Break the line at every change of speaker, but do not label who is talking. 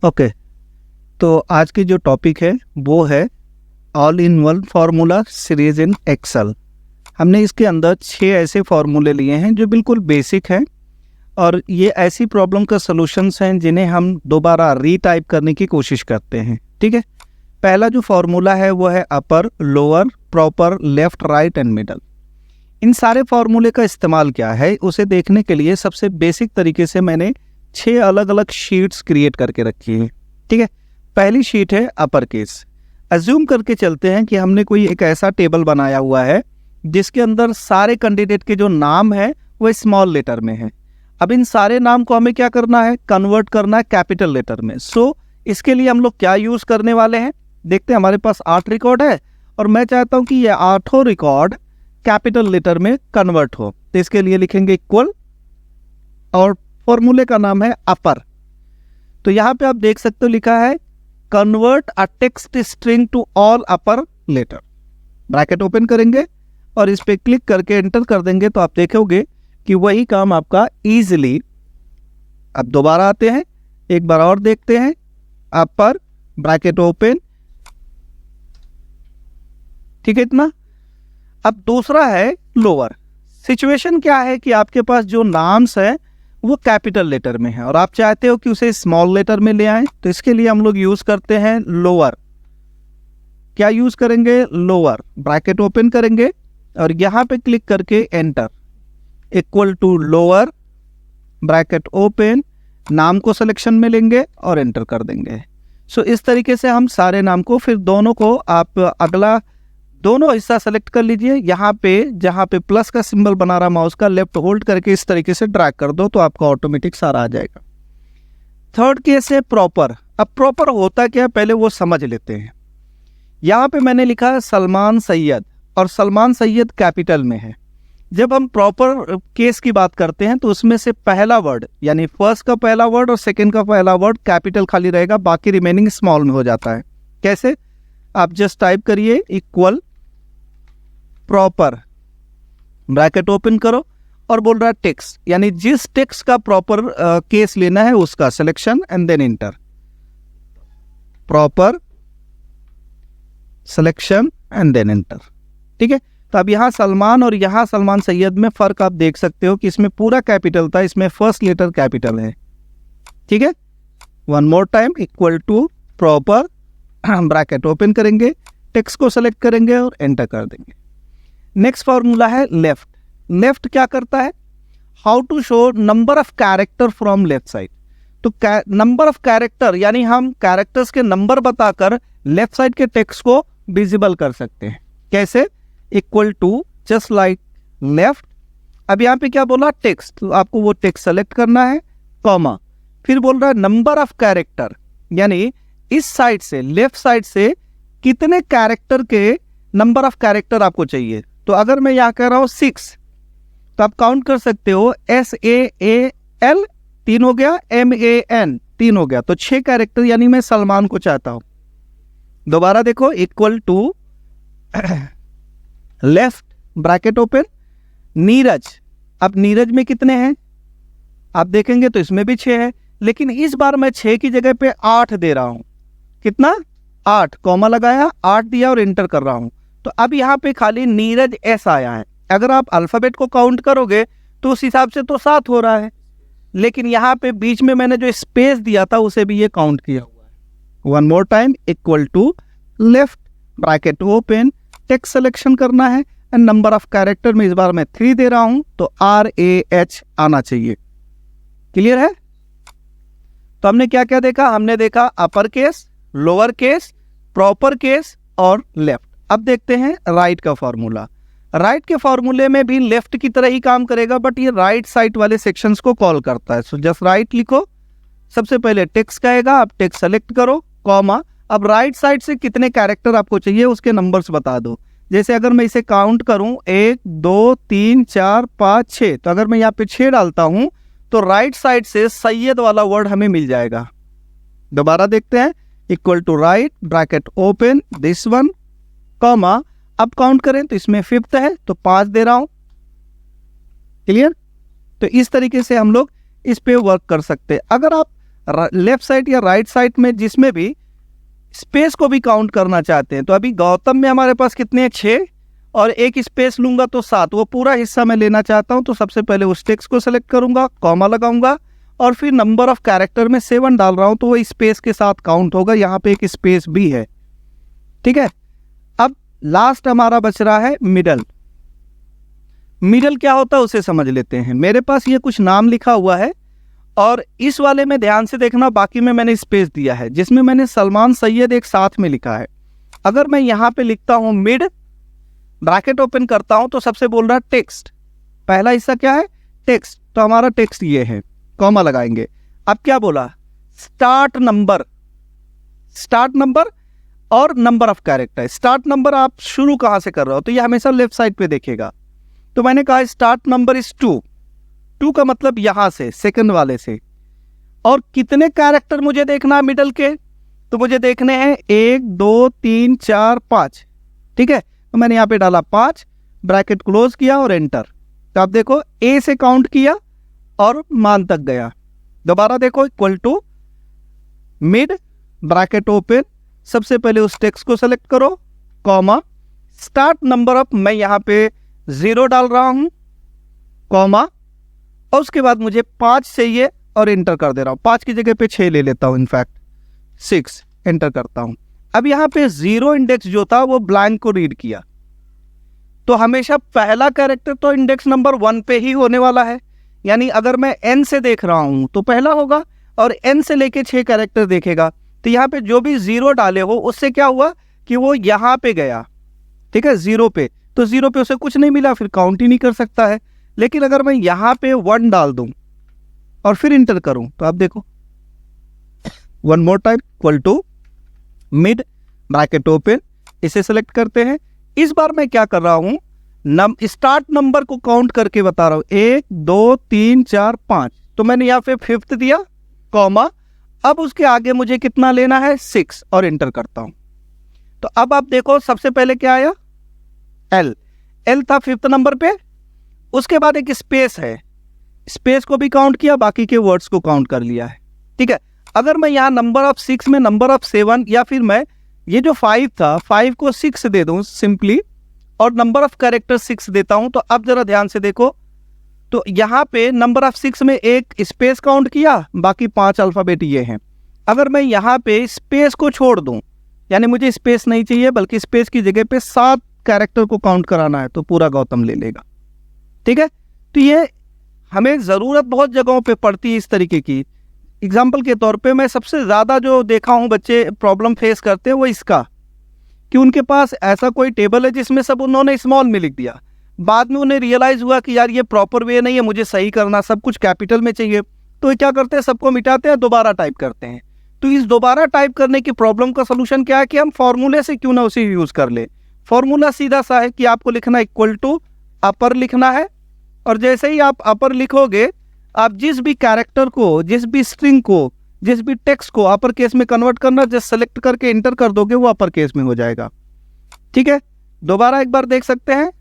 Okay, तो आज की जो टॉपिक है वो है all in one formula series in Excel. हमने इसके अंदर 6 ऐसे फार्मूले लिए हैं जो बिल्कुल बेसिक हैं और ये ऐसी प्रॉब्लम का सॉल्यूशंस हैं जिन्हें हम दोबारा रीटाइप करने की कोशिश करते हैं। ठीक है, पहला जो फार्मूला है वो है upper, lower, proper, left, right and middle. इन सारे फार्मूले का इस्तेमाल क्या है उसे देखने के लिए सबसे बेसिक तरीके से मैंने 6 अलग अलग शीट्स क्रिएट करके रखी है। ठीक है, पहली शीट है अपर केस। अज्यूम करके चलते हैं कि हमने कोई एक ऐसा टेबल बनाया हुआ है जिसके अंदर सारे कैंडिडेट के जो नाम है वो स्मॉल लेटर में है। अब इन सारे नाम को हमें क्या करना है, कन्वर्ट करना है कैपिटल लेटर में। सो इसके लिए हम लोग क्या यूज़ करने वाले हैं, देखते हैं। हमारे पास 8 रिकॉर्ड है और मैं चाहता हूं कि ये 8 रिकॉर्ड कैपिटल लेटर में कन्वर्ट हो, तो इसके लिए लिखेंगे इक्वल और फॉर्मूले का नाम है अपर। तो यहाँ पे आप देख सकते हो लिखा है convert a text string to all upper letter. Bracket open करेंगे और इस पे क्लिक करके एंटर कर देंगे तो आप देखोगे कि वही काम आपका इजीली। अब दोबारा आते हैं, एक बार और देखते हैं। अपर, ब्रैकेट ओपन, ठीक है इतना। अब दूसरा है लोअर। सिचुएशन क्या है कि आपके पास जो नाम्स है वो कैपिटल लेटर में है और आप चाहते हो कि उसे स्मॉल लेटर में ले आएं, तो इसके लिए हम लोग यूज करते हैं लोअर। क्या यूज करेंगे, लोअर। ब्रैकेट ओपन करेंगे और यहां पे क्लिक करके enter, equal to lower, bracket open, नाम को सिलेक्शन में लेंगे और एंटर कर देंगे। सो इस तरीके से हम सारे नाम को, फिर दोनों को आप अगला दोनों हिस्सा सेलेक्ट कर लीजिए। यहाँ पे जहाँ पे प्लस का सिंबल बना रहा माउस का, लेफ्ट होल्ड करके इस तरीके से ड्रैग कर दो तो आपका ऑटोमेटिक सारा आ जाएगा। थर्ड केस है प्रॉपर। अब प्रॉपर होता क्या है पहले वो समझ लेते हैं। यहाँ पे मैंने लिखा है सलमान सैयद और सलमान सैयद कैपिटल में है। जब हम प्रॉपर केस की बात करते हैं तो उसमें से पहला वर्ड यानी फर्स्ट का पहला वर्ड और सेकेंड का पहला वर्ड कैपिटल खाली रहेगा, बाकी रिमेनिंग स्मॉल में हो जाता है। कैसे, आप जस्ट टाइप करिए इक्वल प्रॉपर, ब्रैकेट ओपन करो और बोल रहा है टेक्स्ट, यानी जिस टेक्स्ट का प्रॉपर केस लेना है उसका selection and then enter. Proper, selection and then enter. ठीक है, तो अब यहाँ सलमान और यहाँ सलमान सैयद में फर्क आप देख सकते हो कि इसमें पूरा कैपिटल था, इसमें फर्स्ट लेटर कैपिटल है। ठीक है, one more time, equal to proper, bracket open करेंगे, टेक्स्ट को सेलेक्ट करेंगे और एंटर कर देंगे। नेक्स्ट फॉर्मूला है लेफ्ट। लेफ्ट क्या करता है, how to show number of character from left side. तो नंबर ऑफ कैरेक्टर यानी हम कैरेक्टर्स के नंबर बताकर लेफ्ट साइड के टेक्स्ट को विजिबल कर सकते हैं। कैसे, equal to just like left. अब यहाँ पे क्या बोला, टेक्स्ट, तो आपको वो टेक्स्ट सेलेक्ट करना है, कॉमा, फिर बोल रहा है नंबर ऑफ कैरेक्टर, यानी इस साइड से लेफ्ट साइड से कितने कैरेक्टर के नंबर ऑफ कैरेक्टर आपको चाहिए। तो अगर मैं यहाँ कह रहा हूँ 6 तो आप काउंट कर सकते हो, SAAL 3 हो गया, MAN 3 हो गया, तो 6 कैरेक्टर यानी मैं सलमान को चाहता हूं। दोबारा देखो, equal to left, bracket open, Neeraj. अब नीरज में कितने हैं आप देखेंगे तो इसमें भी 6 है, लेकिन इस बार मैं 6 की जगह पे 8 दे रहा हूं। कितना, 8, कॉमा लगाया, 8 दिया और एंटर कर रहा हूं। तो अब यहाँ पे खाली नीरज S आया है। अगर आप अल्फाबेट को काउंट करोगे तो उस हिसाब से तो 7 हो रहा है, लेकिन यहाँ पे बीच में मैंने जो स्पेस दिया था उसे भी ये काउंट किया हुआ है। One more time, equal to left, bracket open, text selection करना है एंड नंबर ऑफ कैरेक्टर में इस बार मैं 3 दे रहा हूं तो RAH आना चाहिए। क्लियर है। तो हमने क्या क्या देखा, हमने देखा upper case, lower case, proper case और लेफ्ट। अब देखते हैं राइट का फॉर्मूला। राइट के फॉर्मूले में भी लेफ्ट की तरह ही काम करेगा, बट ये राइट साइड वाले सेक्शंस को कॉल करता है। सो जस्ट राइट लिखो, सबसे पहले टेक्स्ट कहेगा, आप टेक्स्ट सेलेक्ट करो, कॉमा, अब राइट साइड से कितने कैरेक्टर आपको चाहिए उसके नंबर्स बता दो। जैसे अगर मैं इसे काउंट करूं 1 2 3 4 5 6, तो अगर मैं यहाँ पे 6 डालता हूं तो राइट साइड से सैयद वाला वर्ड हमें मिल जाएगा। दोबारा देखते हैं, equal to right, bracket open, this one, comma, अब काउंट करें तो इसमें 5th है तो 5 दे रहा हूं। क्लियर। तो इस तरीके से हम लोग इस पे वर्क कर सकते हैं। अगर आप लेफ्ट साइड या राइट साइड में जिसमें भी स्पेस को भी काउंट करना चाहते हैं। तो अभी गौतम में हमारे पास कितने हैं, 6, और एक स्पेस लूंगा तो 7, वो पूरा हिस्सा मैं लेना चाहता हूं। तो सबसे पहले उस टेक्स्ट को सेलेक्ट करूंगा, कॉमा लगाऊंगा, और फिर नंबर ऑफ कैरेक्टर में 7 डाल रहा हूं तो वो स्पेस के साथ काउंट होगा। यहाँ पे एक स्पेस भी है, ठीक है। अब लास्ट हमारा बच रहा है मिडल। मिडल क्या होता है उसे समझ लेते हैं। मेरे पास ये कुछ नाम लिखा हुआ है और इस वाले में ध्यान से देखना, बाकी में मैंने स्पेस दिया है जिसमें मैंने सलमान सैयद एक साथ में लिखा है। अगर मैं यहाँ पे लिखता हूँ मिड, ब्रैकेट ओपन करता हूँ तो सबसे बोल रहा है टेक्स्ट, पहला हिस्सा क्या है, टेक्स्ट, तो हमारा टेक्स्ट ये है, कॉमा लगाएंगे। अब क्या बोला, स्टार्ट नंबर, स्टार्ट नंबर और number of character. Start number आप शुरू कहाँ से कर रहे हो तो ये हमेशा लेफ्ट साइड पे देखेगा। तो मैंने कहा स्टार्ट नंबर इज 2, 2 का मतलब यहां से सेकंड वाले से। और कितने कैरेक्टर मुझे देखना है मिडल के, तो मुझे देखने हैं 1 2 3 4 5, ठीक है। तो मैंने यहाँ पे डाला 5, ब्रैकेट क्लोज किया और एंटर। तो आप देखो ए से काउंट किया और मान तक गया। दोबारा देखो, equal to mid, bracket open, सबसे पहले उस टेक्स्ट को सेलेक्ट करो, कॉमा, स्टार्ट नंबर ऑफ, मैं यहाँ पे 0 डाल रहा हूं, कॉमा, और उसके बाद मुझे 5 चाहिए और एंटर कर दे रहा हूं। 5 की जगह पे 6 ले लेता हूं, इनफैक्ट 6, एंटर करता हूं। अब यहाँ पे 0 इंडेक्स जो था वो ब्लैंक को रीड किया। तो हमेशा पहला कैरेक्टर तो इंडेक्स नंबर 1 पे ही होने वाला है, यानी अगर मैं n से देख रहा हूं तो पहला होगा और n से लेके 6 कैरेक्टर देखेगा। तो यहाँ पे जो भी 0 डाले हो उससे क्या हुआ कि वो यहाँ पे गया, ठीक है, 0 पे। तो 0 पे उसे कुछ नहीं मिला, फिर काउंट ही नहीं कर सकता है। लेकिन अगर मैं यहाँ पे 1 डाल दूं और फिर इंटर करूं तो आप देखो, 1 more time, equal to mid, bracket open, इसे सेलेक्ट करते हैं। इस बार मैं क्या कर रहा हूं, स्टार्ट नंबर को काउंट करके बता रहा हूं, 1 2 3 4 5। तो मैंने यहाँ पे 5th दिया, कॉमा, अब उसके आगे मुझे कितना लेना है, 6, और एंटर करता हूं। तो अब आप देखो सबसे पहले क्या आया, एल, एल था 5th नंबर पे। उसके बाद एक स्पेस है, स्पेस को भी काउंट किया, बाकी के वर्ड्स को काउंट कर लिया है, ठीक है। अगर मैं यहाँ नंबर ऑफ 6 में नंबर ऑफ 7, या फिर मैं ये जो 5 था 5 को 6 दे दूं सिंपली, और नंबर ऑफ कैरेक्टर 6 देता हूं, तो अब जरा ध्यान से देखो, तो यहाँ पे नंबर ऑफ 6 में एक स्पेस काउंट किया, बाकी 5 अल्फाबेट ये हैं। अगर मैं यहाँ पे स्पेस को छोड़ दूं, यानी मुझे स्पेस नहीं चाहिए बल्कि स्पेस की जगह पे 7 कैरेक्टर को काउंट कराना है, तो पूरा गौतम ले लेगा, ठीक है। तो ये हमें ज़रूरत बहुत जगहों पे पड़ती है इस तरीके की। एग्जाम्पल के तौर पे मैं सबसे ज़्यादा जो देखा हूँ बच्चे प्रॉब्लम फेस करते हैं वो इसका, कि उनके पास ऐसा कोई टेबल है जिसमें सब उन्होंने स्मॉल में लिख दिया, बाद में उन्हें रियलाइज़ हुआ कि यार ये प्रॉपर वे नहीं है, मुझे सही करना, सब कुछ कैपिटल में चाहिए। तो ये क्या करते हैं, सबको मिटाते हैं, दोबारा टाइप करते हैं। तो इस दोबारा टाइप करने की प्रॉब्लम का सोल्यूशन क्या है कि हम फॉर्मूले से क्यों ना उसे यूज़ कर ले। फॉर्मूला सीधा सा है कि आपको लिखना इक्वल टू अपर लिखना है, और जैसे ही आप अपर लिखोगे, आप जिस भी कैरेक्टर को, जिस भी स्ट्रिंग को, जिस भी टेक्स्ट को अपर केस में कन्वर्ट करना, जस्ट सेलेक्ट करके एंटर कर दोगे, वो अपर केस में हो जाएगा, ठीक है। दोबारा एक बार देख सकते हैं,